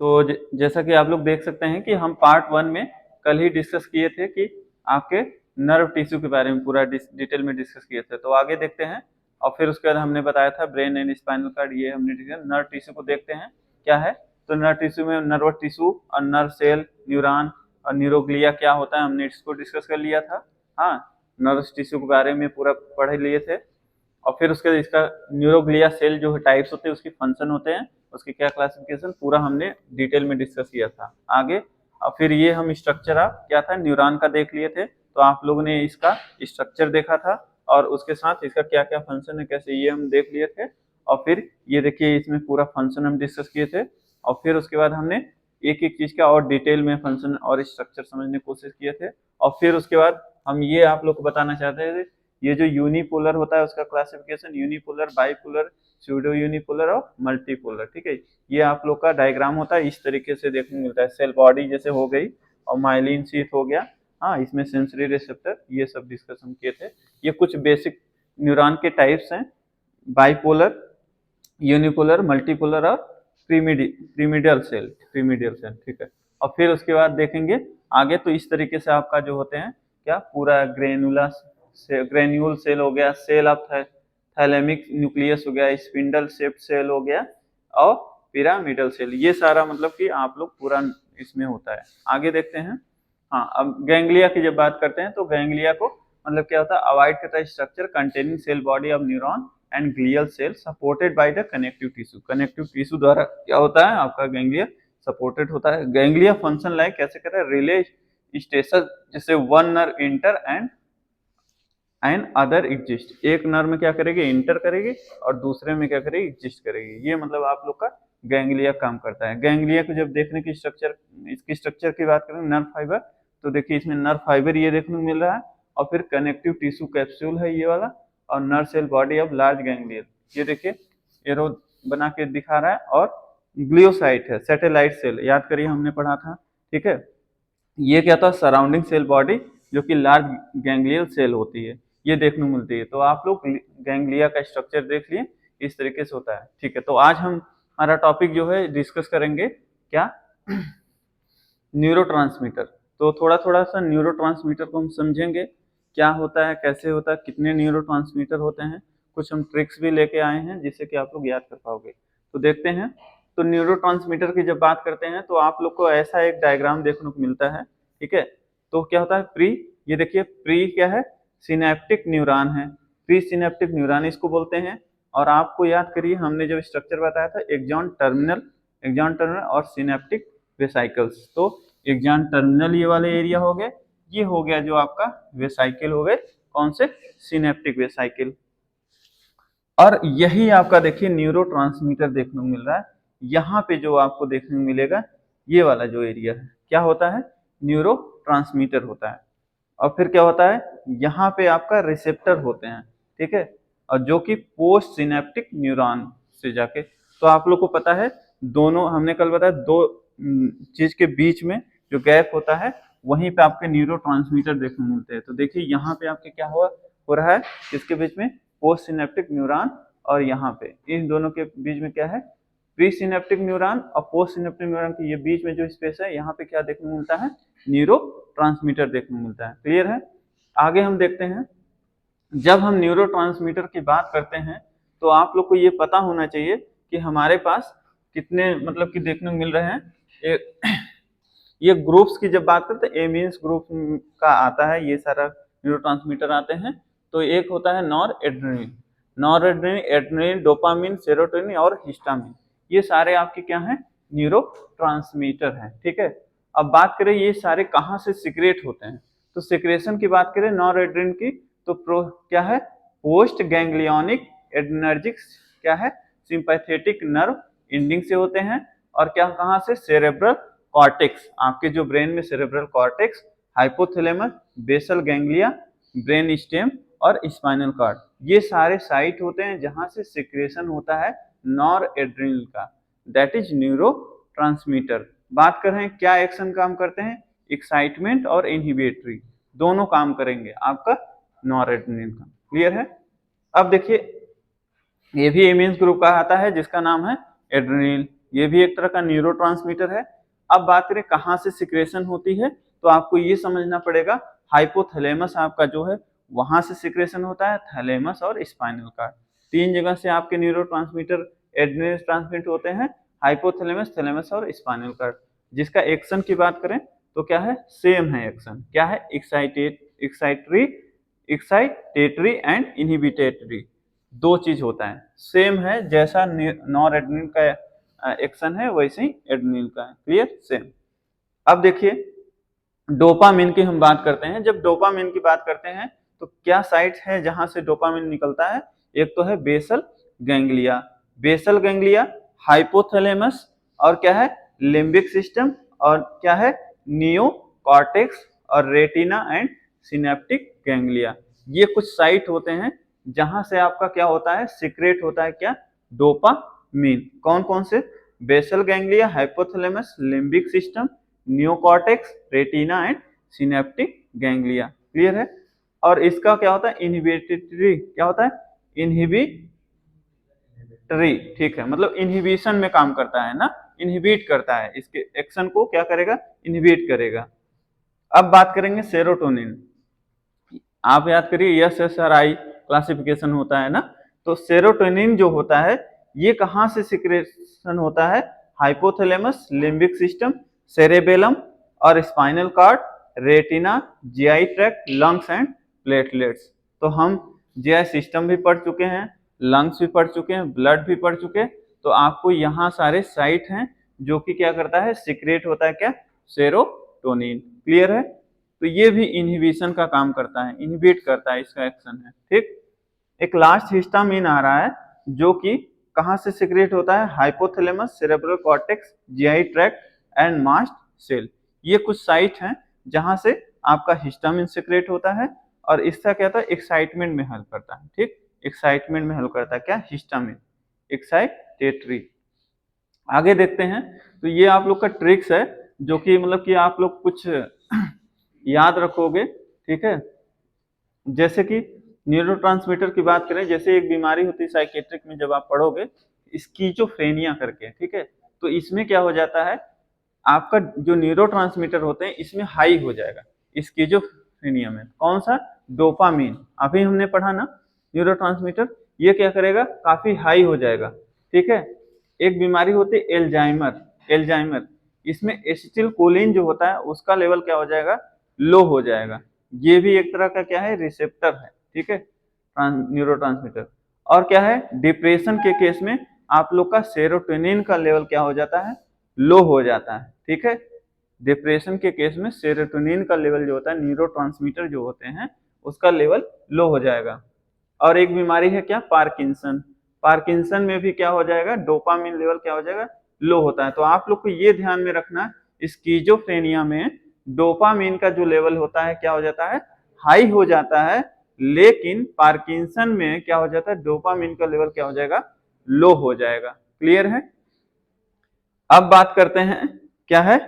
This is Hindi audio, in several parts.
तो जैसा कि आप लोग देख सकते हैं कि हम पार्ट 1 में कल ही डिस्कस किए थे कि आपके नर्व टिश्यू के बारे में पूरा डिटेल में डिस्कस किए थे। तो आगे देखते हैं। और फिर उसके बाद हमने बताया था ब्रेन एंड स्पाइनल कार्ड, ये हमने नर्व टिश्यू को देखते हैं क्या है। तो नर्व टिश्यू में नर्व टिश्यू और नर्व सेल, न्यूरॉन और न्यूरोग्लिया क्या होता है, हमने इसको डिस्कस कर लिया था। हाँ, नर्व टिश्यू के बारे में पूरा पढ़ लिए थे। और फिर उसके बाद इसका न्यूरोग्लिया सेल जो टाइप्स होते हैं, उसकी फंक्शन होते हैं, उसकी क्या क्लासिफिकेशन, पूरा हमने डिटेल में डिस्कस किया था आगे। और फिर ये हम स्ट्रक्चर क्या था न्यूरॉन का देख लिए थे, तो आप लोगों ने इसका स्ट्रक्चर देखा था और उसके साथ इसका क्या क्या फंक्शन है कैसे, ये हम देख लिए थे। और फिर ये देखिए इसमें पूरा फंक्शन हम डिस्कस किए थे। और फिर उसके बाद हमने एक एक चीज का और डिटेल में फंक्शन और स्ट्रक्चर समझने की कोशिश किए थे। और फिर उसके बाद हम ये आप लोग को बताना चाहते थे, ये जो यूनिपोलर होता है उसका classification, unipolar, bipolar, pseudo unipolar और मल्टीपोलर। ठीक है, ये आप लोग का डायग्राम होता है, इस तरीके से देखने को मिलता है। सेल बॉडी जैसे हो गई और माइलिन शीथ हो गया। हाँ, इसमें सेंसरी रिसेप्टर, ये सब डिस्कशन किए थे। ये कुछ बेसिक न्यूरॉन के टाइप्स हैं, बाइपोलर, यूनिपोलर, मल्टीपोलर और प्रीमिडियल सेल। ठीक है। और फिर उसके बाद देखेंगे आगे, तो इस तरीके से आपका जो होते हैं क्या, पूरा ग्रेन्यूल सेल हो गया, सेल ऑफ थैलेमिक न्यूक्लियस हो गया, स्पिंडल शेप्ड सेल हो गया और पिरामिडल सेल, ये सारा मतलब कि आप लोग पूरा इसमें होता है। आगे देखते हैं। हाँ, अब गैंग्लिया की जब बात करते हैं तो गैंग्लिया को मतलब क्या होता है, अवॉइड करता है structure containing cell body of neuron and glial cell supported by the connective tissue. Connective tissue द्वारा क्या होता है आपका गैंग्लिया सपोर्टेड होता है। गैंग्लिया फंक्शन लाइक कैसे कर रहा है, रिले स्टेशन, जैसे one nerve inter and other exist, एक नर्व में क्या करेगी, इंटर करेगी और दूसरे में क्या करेगी, एग्जिस्ट करेगी। ये मतलब आप लोग का गैंग्लिया काम करता है। गैंग्लिया को जब देखने की स्ट्रक्चर, इसकी स्ट्रक्चर की बात करें, नर्व फाइबर, तो देखिए इसमें नर्व फाइबर ये देखने को मिल रहा है और फिर कनेक्टिव टिश्यू कैप्सूल है ये वाला, और nerve cell body of large ganglion, ये देखिए एरो बना के दिखा रहा है। और ग्लियोसाइट है, सैटेलाइट सेल, याद करिए हमने पढ़ा था। ठीक है, ये क्या था, सराउंडिंग सेल बॉडी जो कि लार्ज गैंग्लियल सेल होती है, ये देखने को मिलती है। तो आप लोग गैंग्लिया का स्ट्रक्चर देख लिए, इस तरीके से होता है। ठीक है, तो आज हम हमारा टॉपिक जो है डिस्कस करेंगे क्या, न्यूरोट्रांसमीटर। तो थोड़ा थोड़ा सा न्यूरोट्रांसमीटर को हम समझेंगे, क्या होता है, कैसे होता है, कितने न्यूरोट्रांसमीटर होते हैं, कुछ हम ट्रिक्स भी लेके आए हैं जिससे कि आप लोग याद कर पाओगे। तो देखते हैं। तो न्यूरोट्रांसमीटर की जब बात करते हैं तो आप लोग को ऐसा एक डायग्राम देखने को मिलता है। ठीक है, तो क्या होता है प्री, ये देखिए प्री क्या है, सिनेप्टिक न्यूरॉन है, प्री सिनेप्टिक न्यूरॉन इसको बोलते हैं। और आपको याद करिए हमने जब स्ट्रक्चर बताया था, एक्सॉन टर्मिनल और सिनेप्टिक वेसाइकल्स। तो एक्सॉन टर्मिनल ये वाले एरिया हो गए, ये हो गया जो आपका वेसाइकिल हो गए, कौन से, सिनेप्टिक वेसाइकिल। और यही आपका देखिए न्यूरोट्रांसमीटर देखने को मिल रहा है। यहाँ पे जो आपको देखने को मिलेगा, ये वाला जो एरिया है क्या होता है, न्यूरोट्रांसमीटर होता है। और फिर क्या होता है, यहाँ पे आपका रिसेप्टर होते हैं। ठीक है, और जो कि पोस्ट सिनेप्टिक न्यूरॉन से जाके, तो आप लोग को पता है दोनों, हमने कल बताया दो चीज के बीच में जो गैप होता है, वहीं पे आपके न्यूरोट्रांसमीटर देखने को मिलते हैं। तो देखिए यहाँ पे आपके क्या हो रहा है, इसके बीच में पोस्ट सिनेप्टिक न्यूरॉन, और यहाँ पे इन दोनों के बीच में क्या है, प्री सिनेप्टिक न्यूरॉन और पोस्ट सिनेप्टिक न्यूरॉन के ये बीच में जो स्पेस है, यहाँ पे क्या देखने को मिलता है, न्यूरो ट्रांसमीटर देखने को मिलता है। क्लियर है। आगे हम देखते हैं। जब हम न्यूरोट्रांसमीटर की बात करते हैं तो आप लोग को ये पता होना चाहिए कि हमारे पास कितने मतलब कि देखने को मिल रहे हैं। ये ग्रुप्स की जब बात करते हैं, एमीन्स ग्रुप का आता है, ये सारा न्यूरोट्रांसमीटर आते हैं। तो एक होता है नॉरएड्रेनालिन, एड्रेनालिन, डोपामिन, सेरोटोनिन और हिस्टामिन, ये सारे आपके क्या हैं, न्यूरोट्रांसमीटर हैं। ठीक है, अब बात करें ये सारे कहाँ से सिक्रेट होते हैं, तो सिक्रेशन की बात करें नॉरएड्रेनालिन की, तो क्या है, पोस्ट गैंग्लियोनिक एड्रेनर्जिक क्या है, सिंपैथेटिक नर्व एंडिंग से होते हैं। और क्या कहाँ से, सेरेब्रल कॉर्टेक्स, आपके जो ब्रेन में cerebral cortex, hypothalamus, basal ganglia, brain stem और स्पाइनल कॉर्ड, ये सारे साइट होते हैं जहां से सिक्रेशन होता है नॉरएड्रेनालिन का, दैट इज न्यूरोट्रांसमीटर। बात कर रहे हैं क्या एक्शन काम करते हैं, एक्साइटमेंट और इनहिबिटरी, दोनों काम करेंगे आपका नॉरएड्रेनालिन का। क्लियर है। अब देखिए ये भी एमीन्स ग्रुप का आता है जिसका नाम है एड्रेनालिन, ये भी एक तरह का न्यूरोट्रांसमीटर है। अब बात करें कहाँ से सिक्रेशन होती है, तो आपको ये समझना पड़ेगा हाइपोथैलेमस आपका जो है वहां से सिक्रेशन होता है, थैलेमस और स्पाइनल कार्ड, तीन जगह से आपके न्यूरोट्रांसमीटर एड्रेनल ट्रांसमिट होते हैं, हाइपोथैलेमस, थैलेमस और स्पाइनल कार्ड। जिसका एक्शन की बात करें तो क्या है, सेम है एक्शन, क्या है, एक्साइटेटरी एंड इनहिबिटेटरी, दो चीज होता है, सेम है, जैसा नॉर एड्रेनल का एक्शन है वैसे ही एड्रेनल का है, क्लियर, सेम। अब देखिए डोपामिन की हम बात करते हैं। जब डोपामिन की बात करते हैं तो क्या साइट है जहां से डोपामिन निकलता है, एक तो है basal ganglia, basal ganglia, hypothalamus और क्या है, लिम्बिक सिस्टम और क्या है, नियो कॉर्टेक्स और रेटिना एंड सिनेप्टिक गैंग्लिया। ये कुछ साइट होते हैं जहां से आपका क्या होता है, सीक्रेट होता है क्या, डोपामिन। कौन कौन से, basal ganglia, hypothalamus, limbic system, neocortex, retina and synaptic ganglia, clear है। और इसका क्या होता है, इनहिबिटरी, क्या होता है, इनहिबिटरी, ठीक है, मतलब इनहिबिशन में काम करता है ना, इनहिबिट करता है, इसके एक्शन को क्या करेगा, इनहिबिट करेगा। अब बात करेंगे सेरोटोनिन, आप याद करिए SSRI क्लासिफिकेशन होता है ना, तो सेरोटोनिन जो होता है ये कहां से सिक्रेशन होता है, हाइपोथैलेमस, लिम्बिक सिस्टम, सेरेबेलम और spinal cord, retina, GI tract, lungs and platelets. तो हम जीआई सिस्टम भी पढ़ चुके हैं, लंग्स भी पढ़ चुके हैं, ब्लड भी पढ़ चुके हैं, तो आपको यहाँ सारे साइट हैं जो कि क्या करता है, सीक्रेट होता है क्या, सेरोटोनिन, क्लियर है। तो ये भी इनहिबिशन का काम करता है, इनहिबिट करता है, इसका एक्शन है, ठीक। एक लास्ट हिस्टामिन आ रहा है जो कि कहां से सीक्रेट होता है, hypothalamus, cerebral cortex, GI tract and mast cell. ये कुछ साइट हैं जहां से आपका हिस्टामिन सीक्रेट होता है और इसका क्या होता है, एक्साइटमेंट में हेल्प करता है, ठीक, एक्साइटमेंट में हेल्प करता है क्या, हिस्टामिन, एक्साइटेटरी। आगे देखते हैं, तो ये आप लोग का ट्रिक्स है जो कि मतलब कि आप लोग कुछ याद रखोगे, ठीक है। जैसे कि न्यूरोट्रांसमीटर की बात करें, जैसे एक बीमारी होती है साइकेट्रिक में जब आप पढ़ोगे, स्किज़ोफ्रेनिया करके, ठीक है, तो इसमें क्या हो जाता है, आपका जो न्यूरोट्रांसमीटर होते हैं इसमें हाई हो जाएगा, स्किज़ोफ्रेनिया में कौन सा, डोपामिन, अभी हमने पढ़ा ना न्यूरोट्रांसमीटर, ये क्या करेगा, काफी हाई हो जाएगा, ठीक है। एक बीमारी होती है एल्जाइमर, एल्जाइमर, इसमें एसिटिलकोलिन जो होता है उसका लेवल क्या हो जाएगा, लो हो जाएगा। ये भी एक तरह का क्या है, रिसेप्टर है, ठीक है, न्यूरोट्रांसमीटर। और क्या है, डिप्रेशन के केस में आप लोग का सेरोटोनिन का लेवल क्या हो जाता है, लो हो जाता है, ठीक है। डिप्रेशन के केस में सेरोटोनिन का लेवल जो होता है, न्यूरोट्रांसमीटर जो होते हैं उसका लेवल लो हो जाएगा। और एक बीमारी है क्या, पार्किंसन, पार्किंसन में भी क्या हो जाएगा, डोपामिन लेवल क्या हो जाएगा, लो होता है। तो आप लोग को ये ध्यान में रखना है, स्किज़ोफ्रेनिया में डोपामिन का जो लेवल होता है क्या हो जाता है, हाई हो जाता है, लेकिन पार्किंसन में क्या हो जाता है, डोपामिन का लेवल क्या हो जाएगा, लो हो जाएगा, क्लियर है। अब बात करते हैं क्या है,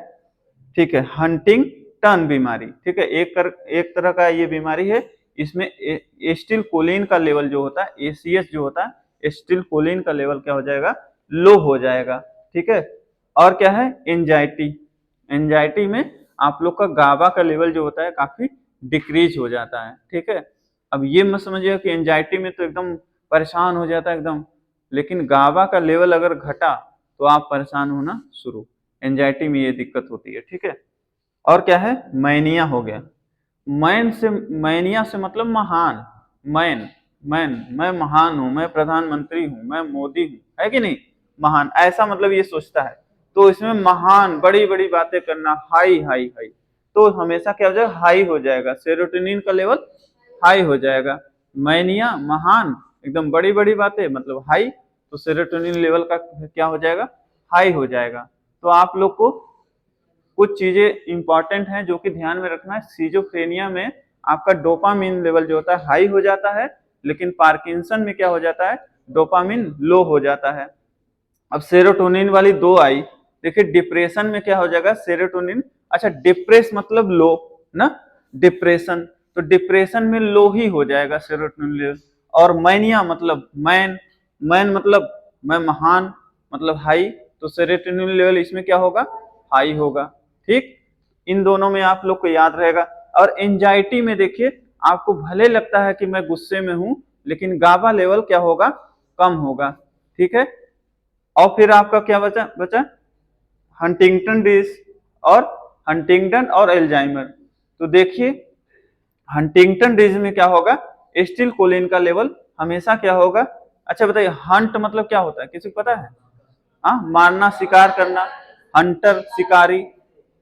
ठीक है, हंटिंगटन बीमारी, ठीक है, एक तरह का ये बीमारी है, इसमें एसिटिलकोलिन का लेवल जो होता है, एसीएस जो होता है, एसिटिलकोलिन का लेवल क्या हो जाएगा, लो हो जाएगा, ठीक है। और क्या है, एंजाइटी, एंजाइटी में आप लोग का गाबा का लेवल जो होता है काफी डिक्रीज हो जाता है, ठीक है। अब ये मत समझिएगा कि एंजाइटी में तो एकदम परेशान हो जाता है एकदम, लेकिन गाबा का लेवल अगर घटा तो आप परेशान होना शुरू, एंजाइटी में ये दिक्कत होती है, ठीक है। और क्या है, मैनिया हो गया, मैनिया से मतलब महान, मैं महान हूं, मैं प्रधानमंत्री हूं, मैं मोदी हूं, है कि नहीं, महान, ऐसा मतलब ये सोचता है, तो इसमें महान, बड़ी बड़ी बातें करना, हाई हाई हाई, तो हमेशा क्या हो जाएगा, हाई हो जाएगा, सेरोटोनिन का लेवल हाई हो जाएगा। मैनिया, महान, एकदम बड़ी बड़ी बातें मतलब हाई, तो सेरोटोनिन लेवल का क्या हो जाएगा, हाई हो जाएगा। तो आप लोग को कुछ चीजें इंपॉर्टेंट हैं जो कि ध्यान में रखना है, सिजोफ्रेनिया में आपका डोपामिन लेवल जो होता है हाई हो जाता है, लेकिन पार्किंसन में क्या हो जाता है, डोपामिन लो हो जाता है। अब सेरोटोनिन वाली दो आई, देखिए डिप्रेशन में क्या हो जाएगा, सेरोटोनिन, अच्छा डिप्रेस मतलब लो ना, डिप्रेशन, तो डिप्रेशन में लो ही हो जाएगा सेरोटोनिन लेवल। और मैनिया मतलब मैन, मैन मतलब मैं महान, मतलब हाई, तो सेरोटोनिन लेवल इसमें क्या होगा, हाई होगा। ठीक, इन दोनों में आप लोग को याद रहेगा। और एंजाइटी में देखिए, आपको भले लगता है कि मैं गुस्से में हूं, लेकिन गाबा लेवल क्या होगा, कम होगा। ठीक है, और फिर आपका क्या बचा हंटिंगटन डिजीज और हंटिंगटन और एल्जाइमर। तो देखिए हंटिंगटन डिजीज में क्या होगा, एसिटिल कोलिन का लेवल हमेशा क्या होगा। अच्छा बताइए, हंट मतलब क्या होता है, किसी को पता है? हाँ, मारना, शिकार करना, हंटर शिकारी।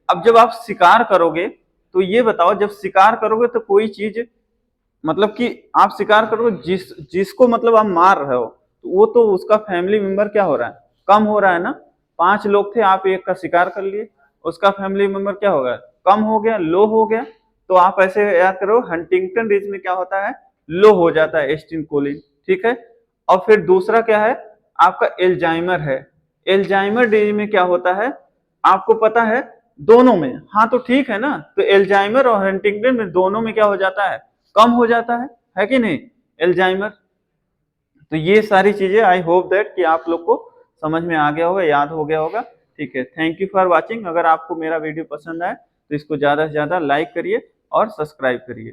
अब जब आप शिकार करोगे तो ये बताओ, जब शिकार करोगे तो कोई चीज मतलब कि आप शिकार करोगे, जिसको मतलब आप मार रहे हो, तो वो तो उसका फैमिली मेंबर क्या हो रहा है, कम हो रहा है ना। 5 लोग थे, आप एक का शिकार कर लिए, उसका फैमिली मेंबर क्या हो गया, कम हो गया, लो हो गया। तो आप ऐसे याद करो, हंटिंगटन डिजीज में क्या होता है, लो हो जाता है एसिटिल कोलिन। ठीक है, और फिर दूसरा क्या है, आपका एल्जाइमर है। एल्जाइमर डिजीज में क्या होता है, आपको पता है, दोनों में, हाँ तो ठीक है ना, तो एल्जाइमर और हंटिंगटन में दोनों में क्या हो जाता है, कम हो जाता है कि नहीं, एल्जाइमर। तो ये सारी चीजें आई होप दैट कि आप लोग को समझ में आ गया होगा, याद हो गया होगा। ठीक है, थैंक यू फॉर वाचिंग। अगर आपको मेरा वीडियो पसंद आए तो इसको ज्यादा से ज्यादा लाइक करिए और सब्सक्राइब करिए।